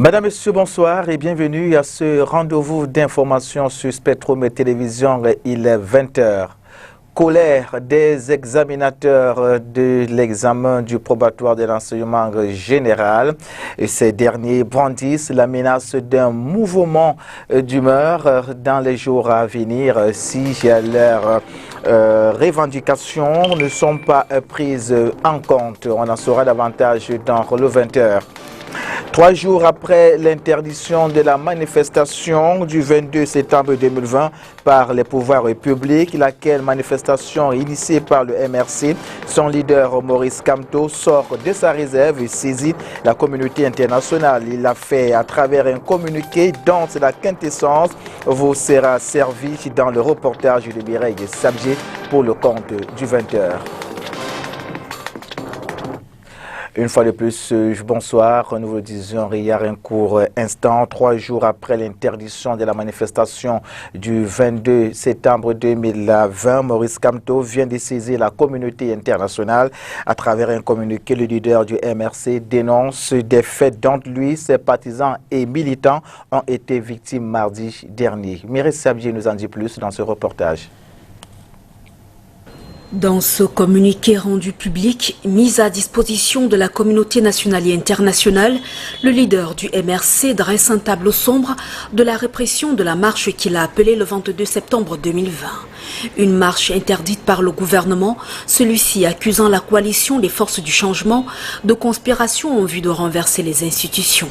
Madame, Monsieur, bonsoir et bienvenue à ce rendez-vous d'information sur Spectrum Télévision. Il est 20h. Colère des examinateurs de l'examen du probatoire de l'enseignement général. Et ces derniers brandissent la menace d'un mouvement d'humeur dans les jours à venir si leurs revendications ne sont pas prises en compte. On en saura davantage dans le 20h. 3 jours après l'interdiction de la manifestation du 22 septembre 2020 par les pouvoirs publics, laquelle manifestation initiée par le MRC, son leader Maurice Kamto sort de sa réserve et saisit la communauté internationale. Il l'a fait à travers un communiqué dont la quintessence vous sera servie dans le reportage de Mireille Sabjé pour le compte du 20h. Une fois de plus, bonsoir. Nous vous disions il y a un court instant, 3 jours après l'interdiction de la manifestation du 22 septembre 2020, Maurice Kamto vient de saisir la communauté internationale. À travers un communiqué, le leader du MRC dénonce des faits dont lui, ses partisans et militants ont été victimes mardi dernier. Mireille Sabjé nous en dit plus dans ce reportage. Dans ce communiqué rendu public, mis à disposition de la communauté nationale et internationale, le leader du MRC dresse un tableau sombre de la répression de la marche qu'il a appelée le 22 septembre 2020. Une marche interdite par le gouvernement, celui-ci accusant la coalition des forces du changement de conspiration en vue de renverser les institutions.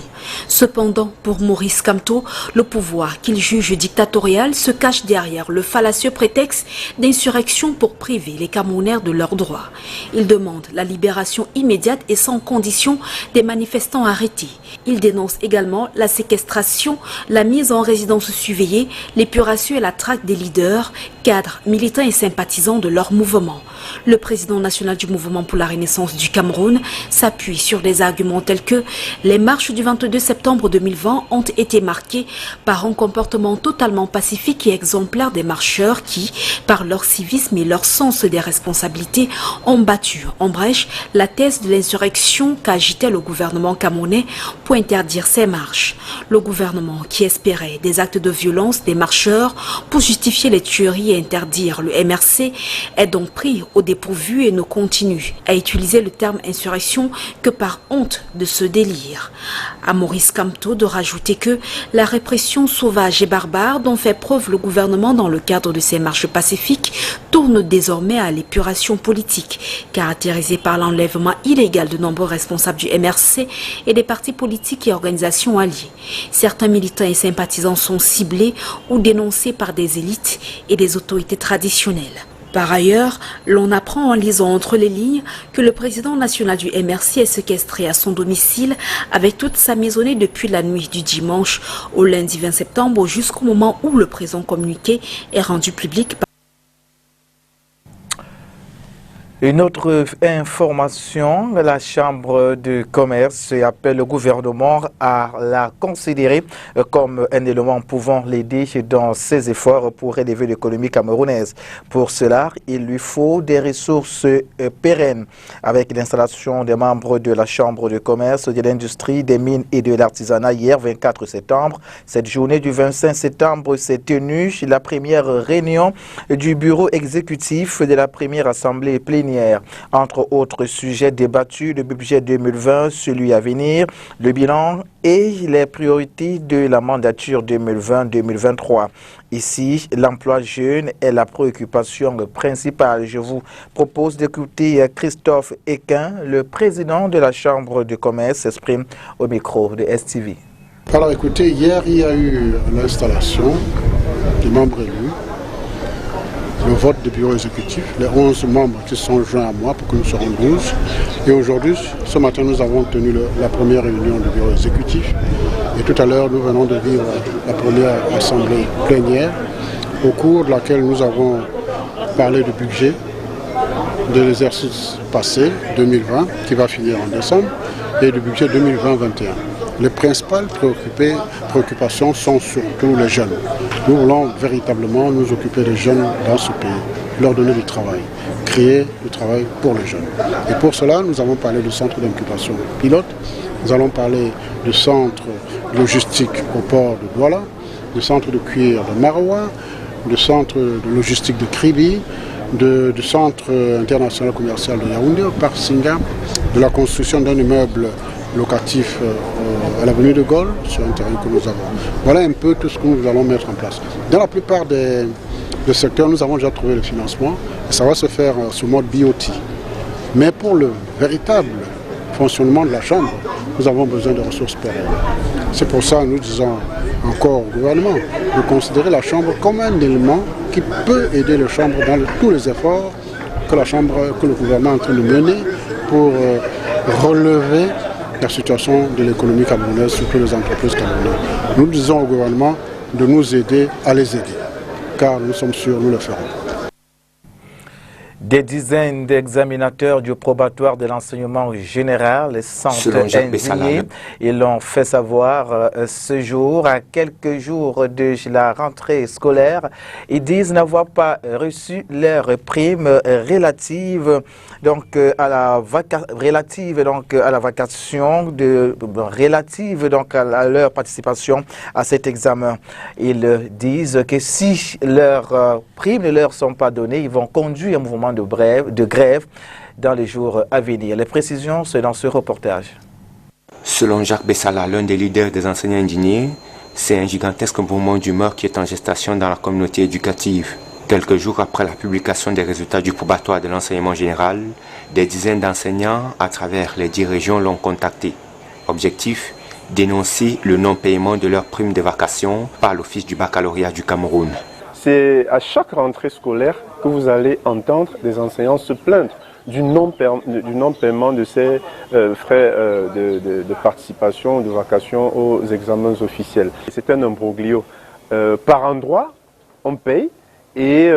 Cependant, pour Maurice Kamto, le pouvoir qu'il juge dictatorial se cache derrière le fallacieux prétexte d'insurrection pour priver les Camerounais de leurs droits. Il demande la libération immédiate et sans condition des manifestants arrêtés. Il dénonce également la séquestration, la mise en résidence surveillée, l'épuration et la traque des leaders, cadres, militants et sympathisants de leur mouvement. Le président national du mouvement pour la renaissance du Cameroun s'appuie sur des arguments tels que les marches du 22 septembre 2020 ont été marquées par un comportement totalement pacifique et exemplaire des marcheurs qui, par leur civisme et leur sens des responsabilités, ont battu en brèche la thèse de l'insurrection qu'agitait le gouvernement camerounais pour interdire ces marches. Le gouvernement qui espérait des actes de violence des marcheurs pour justifier les tueries et interdire le MRC est donc pris au dépourvu et ne continue à utiliser le terme insurrection que par honte de ce délire. À Maurice Kamto de rajouter que la répression sauvage et barbare dont fait preuve le gouvernement dans le cadre de ces marches pacifiques tourne désormais à l'épuration politique, caractérisée par l'enlèvement illégal de nombreux responsables du MRC et des partis politiques et organisations alliées. Certains militants et sympathisants sont ciblés ou dénoncés par des élites et des autorités traditionnelles. Par ailleurs, l'on apprend en lisant entre les lignes que le président national du MRC est séquestré à son domicile avec toute sa maisonnée depuis la nuit du dimanche au lundi 20 septembre jusqu'au moment où le présent communiqué est rendu public. Une autre information, la Chambre de commerce appelle le gouvernement à la considérer comme un élément pouvant l'aider dans ses efforts pour élever l'économie camerounaise. Pour cela, il lui faut des ressources pérennes. Avec l'installation des membres de la Chambre de commerce, de l'industrie, des mines et de l'artisanat hier 24 septembre, cette journée du 25 septembre s'est tenue la première réunion du bureau exécutif de la première assemblée plénière. Entre autres sujets débattus, le budget 2020, celui à venir, le bilan et les priorités de la mandature 2020-2023. Ici, l'emploi jeune est la préoccupation principale. Je vous propose d'écouter Christophe Equin, le président de la Chambre de commerce, s'exprime au micro de STV. Alors écoutez, hier il y a eu l'installation des membres élus, le vote du bureau exécutif, les 11 membres qui sont joints à moi pour que nous serons 12. Et aujourd'hui, ce matin, nous avons tenu la première réunion du bureau exécutif. Et tout à l'heure, nous venons de vivre la première assemblée plénière, au cours de laquelle nous avons parlé du budget de l'exercice passé, 2020, qui va finir en décembre, et du budget 2020-2021. Les principales préoccupations sont surtout les jeunes. Nous voulons véritablement nous occuper des jeunes dans ce pays, leur donner du travail, créer du travail pour les jeunes. Et pour cela, nous avons parlé du centre d'incubation pilote Nous allons parler du centre logistique au port de Douala, du centre de cuir de Maroua, du centre de logistique de Kribi, du centre international commercial de Yaoundé, au parc Singa, de la construction d'un immeuble locatif à l'avenue de Gaulle, sur un terrain que nous avons. Voilà un peu tout ce que nous allons mettre en place. Dans la plupart des secteurs, nous avons déjà trouvé le financement et ça va se faire sous mode BOT. Mais pour le véritable fonctionnement de la Chambre, nous avons besoin de ressources pérennes. C'est pour ça que nous disons encore au gouvernement de considérer la Chambre comme un élément qui peut aider la Chambre dans tous les efforts que le gouvernement est en train de mener pour relever la situation de l'économie camerounaise, surtout les entreprises camerounaises. Nous disons au gouvernement de nous aider à les aider, car nous sommes sûrs que nous le ferons. Des dizaines d'examinateurs du probatoire de l'enseignement général sont indignés. Ils l'ont fait savoir ce jour, à quelques jours de la rentrée scolaire. Ils disent n'avoir pas reçu leur prime relative à la vacation, relative à leur participation à cet examen. Ils disent que si leurs primes ne leur sont pas données, ils vont conduire un mouvement de grève dans les jours à venir. Les précisions, c'est dans ce reportage. Selon Jacques Bessala, l'un des leaders des enseignants indignés, c'est un gigantesque mouvement d'humeur qui est en gestation dans la communauté éducative. Quelques jours après la publication des résultats du probatoire de l'enseignement général, des dizaines d'enseignants à travers les 10 régions l'ont contacté. Objectif, dénoncer le non-paiement de leurs primes de vacation par l'Office du baccalauréat du Cameroun. C'est à chaque rentrée scolaire que vous allez entendre des enseignants se plaindre du non-paiement de ces frais de participation, de vacation aux examens officiels. C'est un imbroglio. Par endroit, on paye et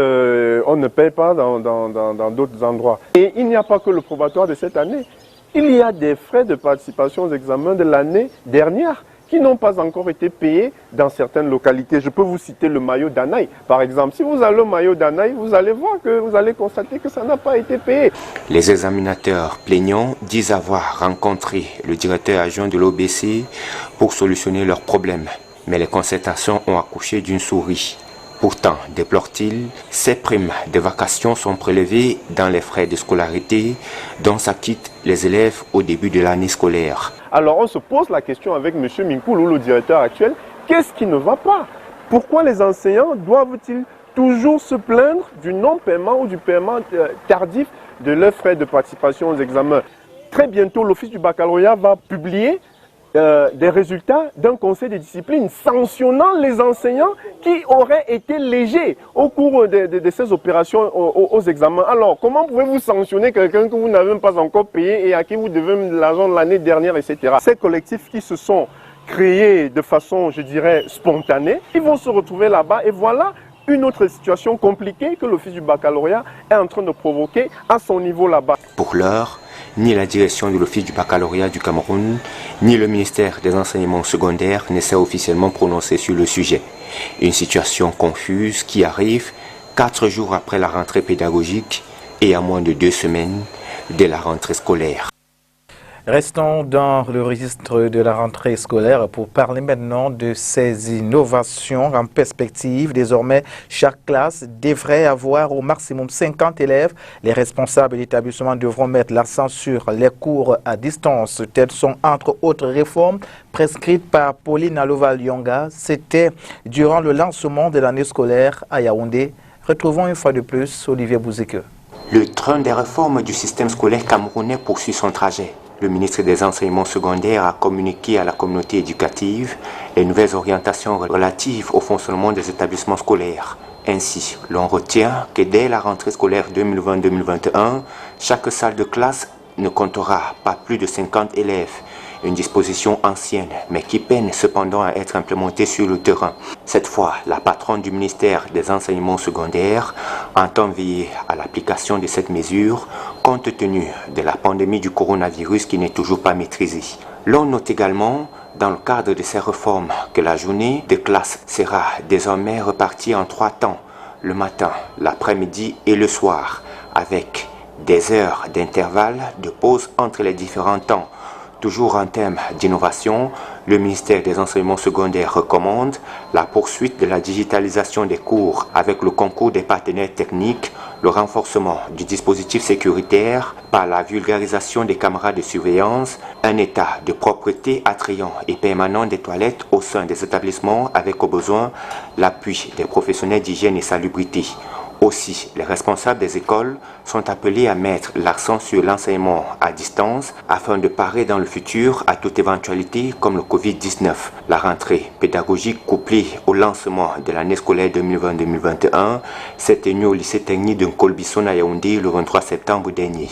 on ne paye pas dans d'autres endroits. Et il n'y a pas que le probatoire de cette année. Il y a des frais de participation aux examens de l'année dernière qui n'ont pas encore été payés dans certaines localités. Je peux vous citer le maillot d'Anaï, par exemple. Si vous allez au maillot d'Anaï, vous allez constater que ça n'a pas été payé. Les examinateurs plaignants disent avoir rencontré le directeur adjoint de l'OBC pour solutionner leurs problèmes. Mais les concertations ont accouché d'une souris. Pourtant, déplore-t-il, ces primes de vacation sont prélevées dans les frais de scolarité dont s'acquittent les élèves au début de l'année scolaire. Alors on se pose la question avec M. Minkoulou, le directeur actuel, qu'est-ce qui ne va pas? Pourquoi les enseignants doivent-ils toujours se plaindre du non-paiement ou du paiement tardif de leurs frais de participation aux examens? Très bientôt, l'Office du baccalauréat va publier des résultats d'un conseil de discipline sanctionnant les enseignants qui auraient été légers au cours de ces opérations aux examens. Alors, comment pouvez-vous sanctionner quelqu'un que vous n'avez pas encore payé et à qui vous devez l'argent de l'année dernière, etc. Ces collectifs qui se sont créés de façon, je dirais, spontanée, ils vont se retrouver là-bas et voilà une autre situation compliquée que l'Office du baccalauréat est en train de provoquer à son niveau là-bas. Pour l'heure, ni la direction de l'Office du baccalauréat du Cameroun, ni le ministère des enseignements secondaires ne s'est officiellement prononcé sur le sujet. Une situation confuse qui arrive 4 jours après la rentrée pédagogique et à moins de 2 semaines de la rentrée scolaire. Restons dans le registre de la rentrée scolaire pour parler maintenant de ces innovations en perspective. Désormais, chaque classe devrait avoir au maximum 50 élèves. Les responsables d'établissement devront mettre l'accent sur les cours à distance. Telles sont entre autres réformes prescrites par Pauline Alova-Lyonga. C'était durant le lancement de l'année scolaire à Yaoundé. Retrouvons une fois de plus Olivier Bouzeke. Le train des réformes du système scolaire camerounais poursuit son trajet. Le ministre des Enseignements secondaires a communiqué à la communauté éducative les nouvelles orientations relatives au fonctionnement des établissements scolaires. Ainsi, l'on retient que dès la rentrée scolaire 2020-2021, chaque salle de classe ne comptera pas plus de 50 élèves. Une disposition ancienne, mais qui peine cependant à être implémentée sur le terrain. Cette fois, la patronne du ministère des Enseignements secondaires entend veiller à l'application de cette mesure compte tenu de la pandémie du coronavirus qui n'est toujours pas maîtrisée. L'on note également, dans le cadre de ces réformes, que la journée de classe sera désormais repartie en 3 temps, le matin, l'après-midi et le soir, avec des heures d'intervalle de pause entre les différents temps, Toujours en termes d'innovation, le ministère des Enseignements secondaires recommande la poursuite de la digitalisation des cours avec le concours des partenaires techniques, le renforcement du dispositif sécuritaire par la vulgarisation des caméras de surveillance, un état de propreté attrayant et permanent des toilettes au sein des établissements avec au besoin l'appui des professionnels d'hygiène et salubrité. Aussi, les responsables des écoles sont appelés à mettre l'accent sur l'enseignement à distance afin de parer dans le futur à toute éventualité comme le Covid-19. La rentrée pédagogique couplée au lancement de l'année scolaire 2020-2021 s'est tenue au lycée technique de Nkolbison à Yaoundé le 23 septembre dernier.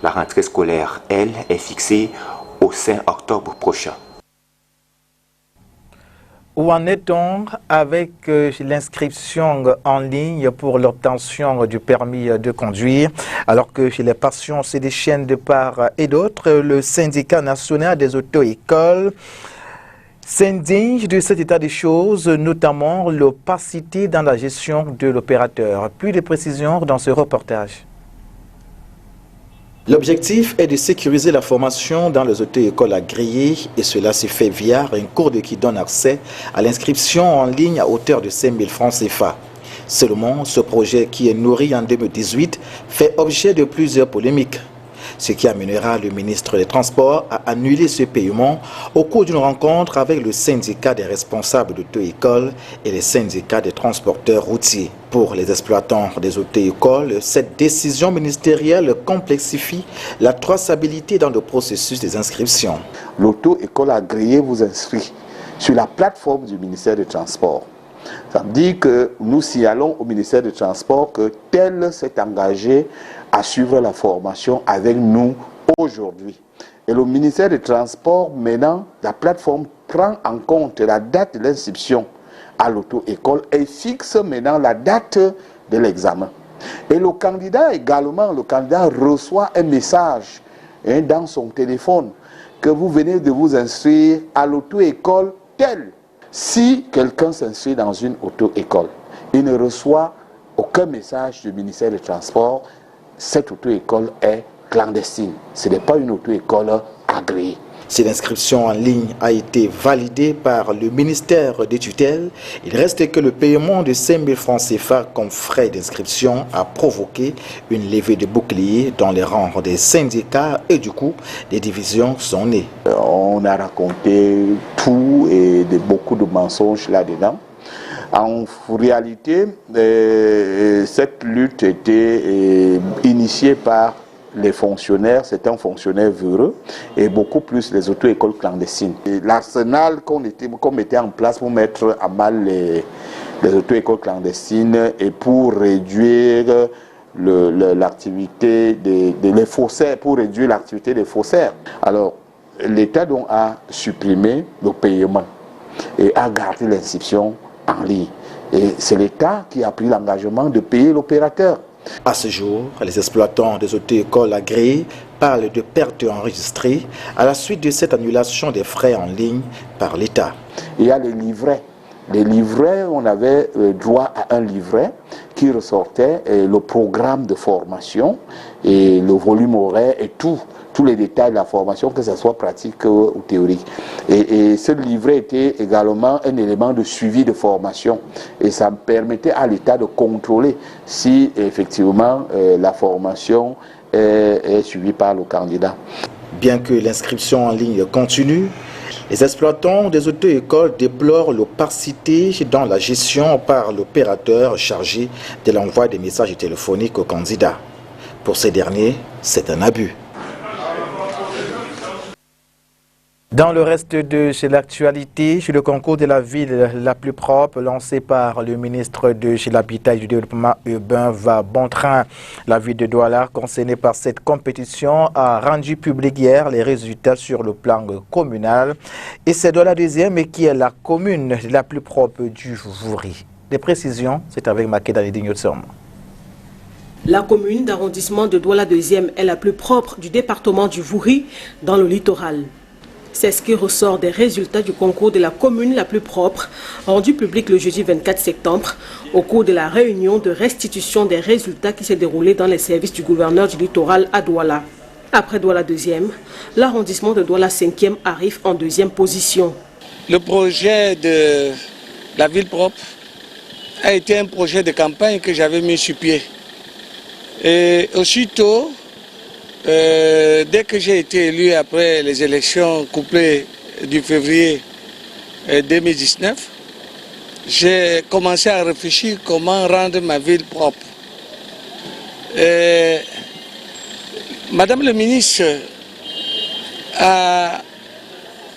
La rentrée scolaire, elle, est fixée au 5 octobre prochain. Où en est-on avec l'inscription en ligne pour l'obtention du permis de conduire? Alors que les passions se déchaînent de part et d'autre, le syndicat national des auto-écoles s'indigne de cet état des choses, notamment l'opacité dans la gestion de l'opérateur. Plus de précisions dans ce reportage. L'objectif est de sécuriser la formation dans les auto-écoles agréées et cela se fait via un cours qui donne accès à l'inscription en ligne à hauteur de 5 000 francs CFA. Seulement, ce projet qui est nourri en 2018 fait objet de plusieurs polémiques, ce qui amènera le ministre des Transports à annuler ce paiement au cours d'une rencontre avec le syndicat des responsables d'auto-écoles et les syndicats des transporteurs routiers. Pour les exploitants des auto-écoles, cette décision ministérielle complexifie la traçabilité dans le processus des inscriptions. L'auto-école agréée vous inscrit sur la plateforme du ministère des Transports. Ça veut dire que nous signalons au ministère des Transports que tel s'est engagé à suivre la formation avec nous aujourd'hui. Et le ministère des Transports, maintenant, la plateforme prend en compte la date de l'inscription à l'auto-école et fixe maintenant la date de l'examen. Et le candidat également, le candidat reçoit un message dans son téléphone que vous venez de vous inscrire à l'auto-école telle. Si quelqu'un s'inscrit dans une auto-école, il ne reçoit aucun message du ministère des Transports. Cette auto-école est clandestine. Ce n'est pas une auto-école agréée. Si l'inscription en ligne a été validée par le ministère des tutelles, il reste que le paiement de 5 000 francs CFA comme frais d'inscription a provoqué une levée de boucliers dans les rangs des syndicats et du coup, des divisions sont nées. On a raconté tout et beaucoup de mensonges là-dedans. En réalité, cette lutte était initiée par les fonctionnaires, c'est un fonctionnaire véreux, et beaucoup plus les auto-écoles clandestines. L'arsenal qu'on mettait en place pour mettre à mal les auto-écoles clandestines et pour réduire l'activité des faussaires, pour réduire l'activité des faussaires. Alors, l'État donc a supprimé le paiement et a gardé l'inscription en ligne. Et c'est l'État qui a pris l'engagement de payer l'opérateur. À ce jour, les exploitants des auto-écoles agréées parlent de pertes enregistrées à la suite de cette annulation des frais en ligne par l'État. Il y a les livrets. Les livrets, on avait droit à un livret qui ressortait le programme de formation et le volume horaire et tous les détails de la formation, que ce soit pratique ou théorique. Et ce livret était également un élément de suivi de formation. Et ça permettait à l'État de contrôler si effectivement la formation est suivie par le candidat. Bien que l'inscription en ligne continue, les exploitants des auto-écoles déplorent l'opacité dans la gestion par l'opérateur chargé de l'envoi des messages téléphoniques aux candidats. Pour ces derniers, c'est un abus. Dans le reste de l'actualité, le concours de la ville la plus propre lancé par le ministre de l'Habitat et du Développement urbain va bon train. La ville de Douala, concernée par cette compétition, a rendu public hier les résultats sur le plan communal. Et c'est Douala deuxième qui est la commune la plus propre du Vouri. Des précisions, c'est avec Makeda Ledignotsum. La commune d'arrondissement de Douala deuxième est la plus propre du département du Vouri dans le littoral. C'est ce qui ressort des résultats du concours de la commune la plus propre, rendu public le jeudi 24 septembre, au cours de la réunion de restitution des résultats qui s'est déroulée dans les services du gouverneur du littoral à Douala. Après Douala 2e, l'arrondissement de Douala 5e arrive en 2e position. Le projet de la ville propre a été un projet de campagne que j'avais mis sur pied. Et aussitôt, dès que j'ai été élu après les élections couplées du février 2019, j'ai commencé à réfléchir comment rendre ma ville propre. Madame le ministre a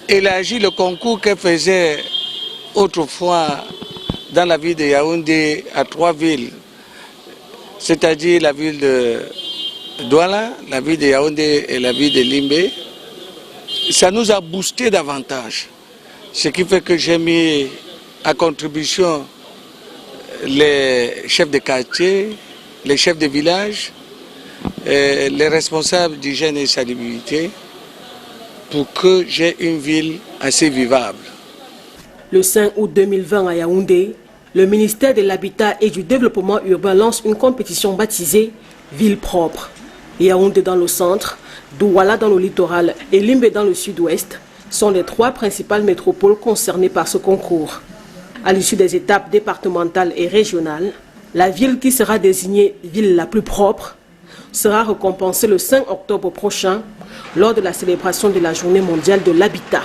élargi le concours qu'elle faisait autrefois dans la ville de Yaoundé à 3 villes, c'est-à-dire la ville de Douala, la ville de Yaoundé et la ville de Limbé. Ça nous a boosté davantage, ce qui fait que j'ai mis à contribution les chefs de quartier, les chefs de village, les responsables d'hygiène et salubrité pour que j'ai une ville assez vivable. Le 5 août 2020 à Yaoundé, le ministère de l'Habitat et du Développement urbain lance une compétition baptisée Ville propre. Yaoundé dans le centre, Douala dans le littoral et Limbé dans le sud-ouest sont les 3 principales métropoles concernées par ce concours. À l'issue des étapes départementales et régionales, la ville qui sera désignée ville la plus propre sera récompensée le 5 octobre prochain lors de la célébration de la Journée mondiale de l'habitat.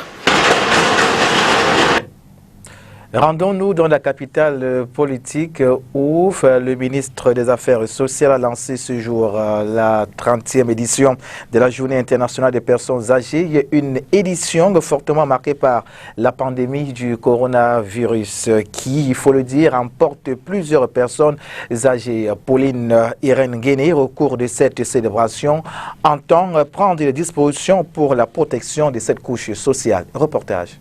Rendons-nous dans la capitale politique où le ministre des Affaires sociales a lancé ce jour la 30e édition de la Journée internationale des personnes âgées, une édition fortement marquée par la pandémie du coronavirus qui, il faut le dire, emporte plusieurs personnes âgées. Pauline Irène Guéné, au cours de cette célébration, entend prendre des dispositions pour la protection de cette couche sociale. Reportage.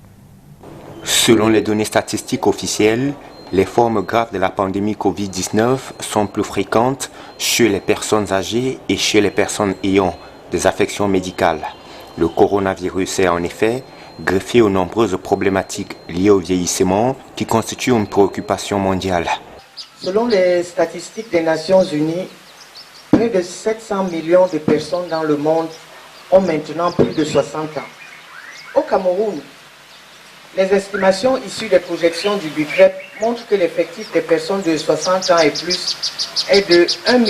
Selon les données statistiques officielles, les formes graves de la pandémie Covid-19 sont plus fréquentes chez les personnes âgées et chez les personnes ayant des affections médicales. Le coronavirus est en effet greffé aux nombreuses problématiques liées au vieillissement qui constituent une préoccupation mondiale. Selon les statistiques des Nations Unies, près de 700 millions de personnes dans le monde ont maintenant plus de 60 ans. Au Cameroun, les estimations issues des projections du BUCREP montrent que l'effectif des personnes de 60 ans et plus est de 1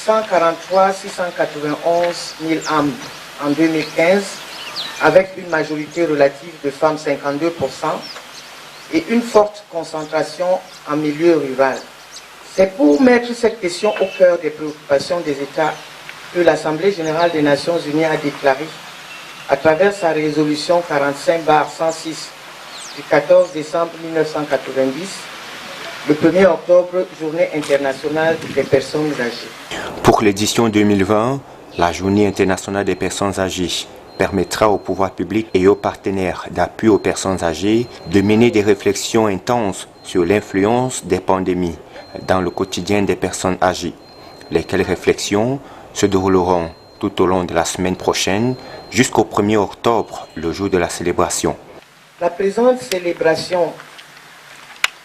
143 691 000 âmes en 2015, avec une majorité relative de femmes 52% et une forte concentration en milieu rural. C'est pour mettre cette question au cœur des préoccupations des États que l'Assemblée générale des Nations unies a déclaré à travers sa résolution 45/106 du 14 décembre 1990, le 1er octobre, Journée internationale des personnes âgées. Pour l'édition 2020, la Journée internationale des personnes âgées permettra aux pouvoirs publics et aux partenaires d'appui aux personnes âgées de mener des réflexions intenses sur l'influence des pandémies dans le quotidien des personnes âgées, lesquelles réflexions se dérouleront tout au long de la semaine prochaine jusqu'au 1er octobre, le jour de la célébration. La présente célébration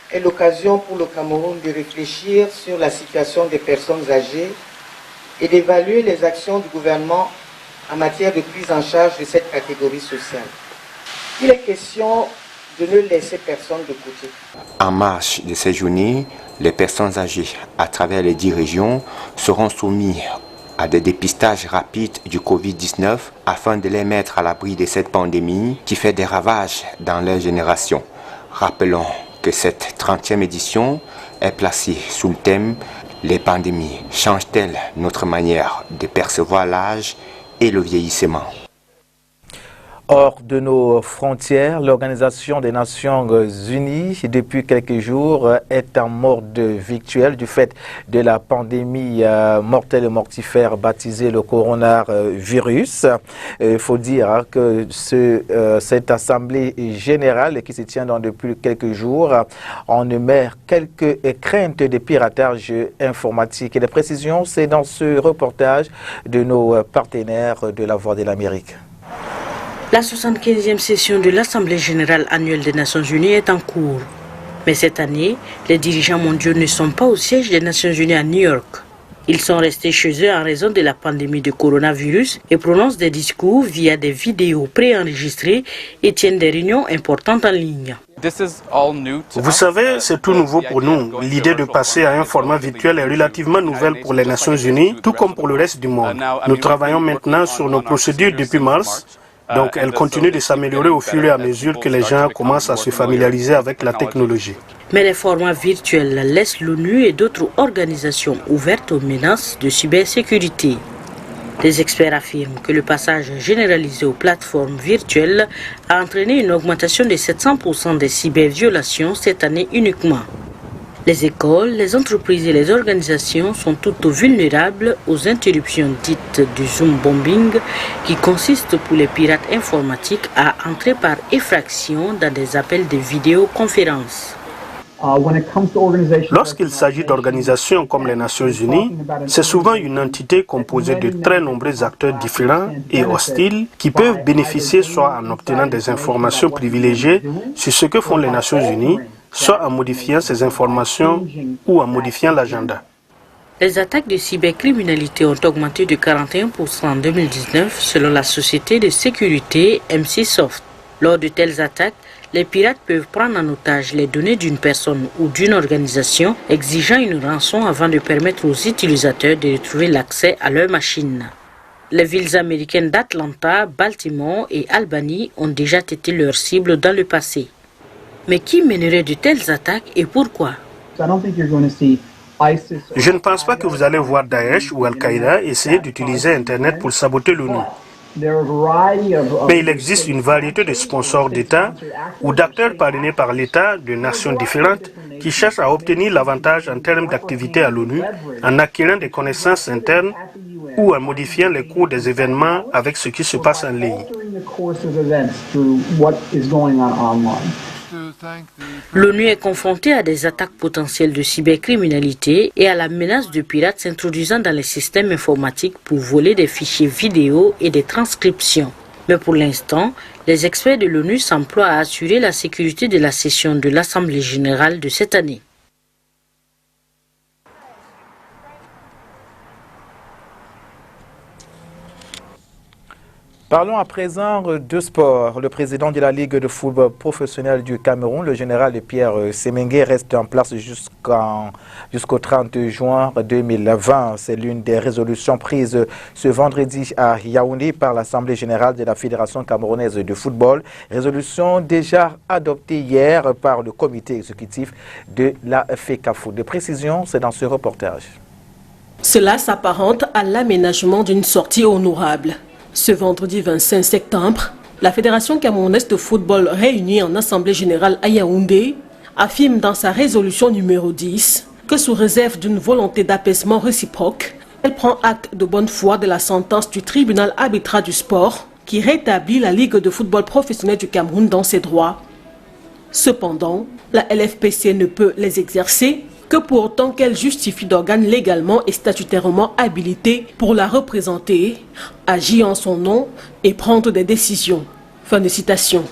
est l'occasion pour le Cameroun de réfléchir sur la situation des personnes âgées et d'évaluer les actions du gouvernement en matière de prise en charge de cette catégorie sociale. Il est question de ne laisser personne de côté. En marge de ces journées, les personnes âgées à travers les 10 régions seront soumises à des dépistages rapides du Covid-19 afin de les mettre à l'abri de cette pandémie qui fait des ravages dans leur génération. Rappelons que cette 30e édition est placée sous le thème « Les pandémies changent-elles notre manière de percevoir l'âge et le vieillissement ?» Hors de nos frontières, l'Organisation des Nations Unies, depuis quelques jours, est en mode virtuel du fait de la pandémie mortelle et mortifère baptisée le coronavirus. Il faut dire que cette assemblée générale qui se tient depuis quelques jours, on émet quelques craintes de piratage informatique. Et les précisions, c'est dans ce reportage de nos partenaires de la Voix de l'Amérique. La 75e session de l'Assemblée générale annuelle des Nations Unies est en cours. Mais cette année, les dirigeants mondiaux ne sont pas au siège des Nations Unies à New York. Ils sont restés chez eux en raison de la pandémie de coronavirus et prononcent des discours via des vidéos préenregistrées et tiennent des réunions importantes en ligne. Vous savez, c'est tout nouveau pour nous. L'idée de passer à un format virtuel est relativement nouvelle pour les Nations Unies, tout comme pour le reste du monde. Nous travaillons maintenant sur nos procédures depuis mars. Donc, elles continuent de s'améliorer au fur et à mesure que les gens commencent à se familiariser avec la technologie. Mais les formats virtuels laissent l'ONU et d'autres organisations ouvertes aux menaces de cybersécurité. Les experts affirment que le passage généralisé aux plateformes virtuelles a entraîné une augmentation de 700% des cyberviolations cette année uniquement. Les écoles, les entreprises et les organisations sont toutes vulnérables aux interruptions dites du Zoom bombing qui consiste pour les pirates informatiques à entrer par effraction dans des appels de vidéoconférence. Lorsqu'il s'agit d'organisations comme les Nations Unies, c'est souvent une entité composée de très nombreux acteurs différents et hostiles qui peuvent bénéficier soit en obtenant des informations privilégiées sur ce que font les Nations Unies, soit en modifiant ces informations ou en modifiant l'agenda. Les attaques de cybercriminalité ont augmenté de 41% en 2019 selon la société de sécurité MC-Soft. Lors de telles attaques, les pirates peuvent prendre en otage les données d'une personne ou d'une organisation, exigeant une rançon avant de permettre aux utilisateurs de retrouver l'accès à leurs machines. Les villes américaines d'Atlanta, Baltimore et Albany ont déjà été leurs cibles dans le passé. Mais qui mènerait de telles attaques et pourquoi? Je ne pense pas que vous allez voir Daesh ou Al-Qaïda essayer d'utiliser Internet pour saboter l'ONU. Mais il existe une variété de sponsors d'État ou d'acteurs parrainés par l'État de nations différentes qui cherchent à obtenir l'avantage en termes d'activité à l'ONU en acquérant des connaissances internes ou en modifiant les cours des événements avec ce qui se passe en ligne. L'ONU est confrontée à des attaques potentielles de cybercriminalité et à la menace de pirates s'introduisant dans les systèmes informatiques pour voler des fichiers vidéo et des transcriptions. Mais pour l'instant, les experts de l'ONU s'emploient à assurer la sécurité de la session de l'Assemblée générale de cette année. Parlons à présent de sport. Le président de la Ligue de football professionnel du Cameroun, le général Pierre Semengue, reste en place jusqu'au 30 juin 2020. C'est l'une des résolutions prises ce vendredi à Yaoundé par l'Assemblée générale de la Fédération camerounaise de football. Résolution déjà adoptée hier par le comité exécutif de la FECAFOOT. De précision, c'est dans ce reportage. Cela s'apparente à l'aménagement d'une sortie honorable. Ce vendredi 25 septembre, la Fédération camerounaise de football réunie en Assemblée générale à Yaoundé affirme dans sa résolution numéro 10 que sous réserve d'une volonté d'apaisement réciproque, elle prend acte de bonne foi de la sentence du tribunal arbitral du sport qui rétablit la Ligue de football professionnel du Cameroun dans ses droits. Cependant, la LFPC ne peut les exercer que pour autant qu'elle justifie d'organes légalement et statutairement habilités pour la représenter, agir en son nom et prendre des décisions. Fin de citation.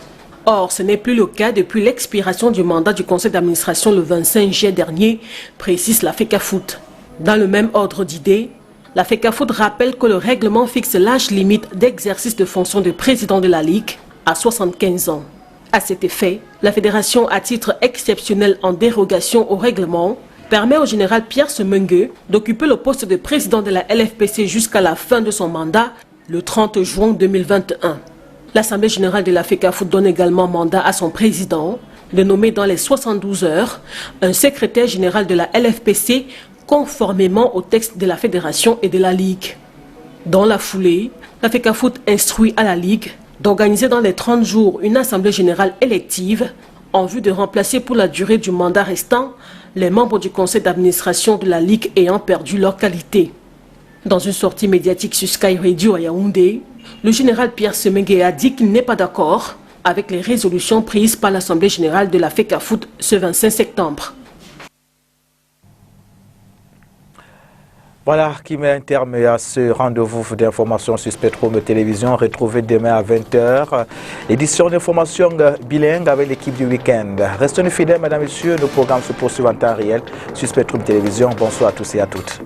Or, ce n'est plus le cas depuis l'expiration du mandat du conseil d'administration le 25 juillet dernier, précise la FECAFOOT. Dans le même ordre d'idées, la FECAFOOT rappelle que le règlement fixe l'âge limite d'exercice de fonction de président de la Ligue à 75 ans. À cet effet, la fédération, à titre exceptionnel en dérogation au règlement, permet au général Pierre Semengue d'occuper le poste de président de la LFPC jusqu'à la fin de son mandat, le 30 juin 2021. L'Assemblée générale de la FECAFOOT donne également mandat à son président de nommer dans les 72 heures un secrétaire général de la LFPC conformément au texte de la fédération et de la Ligue. Dans la foulée, la FECAFOOT instruit à la Ligue d'organiser dans les 30 jours une assemblée générale élective en vue de remplacer pour la durée du mandat restant les membres du conseil d'administration de la Ligue ayant perdu leur qualité. Dans une sortie médiatique sur Sky Radio à Yaoundé, le général Pierre Semengue a dit qu'il n'est pas d'accord avec les résolutions prises par l'Assemblée générale de la FECAFOOT ce 25 septembre. Voilà qui met un terme à ce rendez-vous d'information sur Spectrum Télévision. Retrouvez demain à 20h. Édition d'information bilingue avec l'équipe du week-end. Restez fidèles, mesdames et messieurs. Nos programmes se poursuivent en temps réel sur Spectrum Télévision. Bonsoir à tous et à toutes.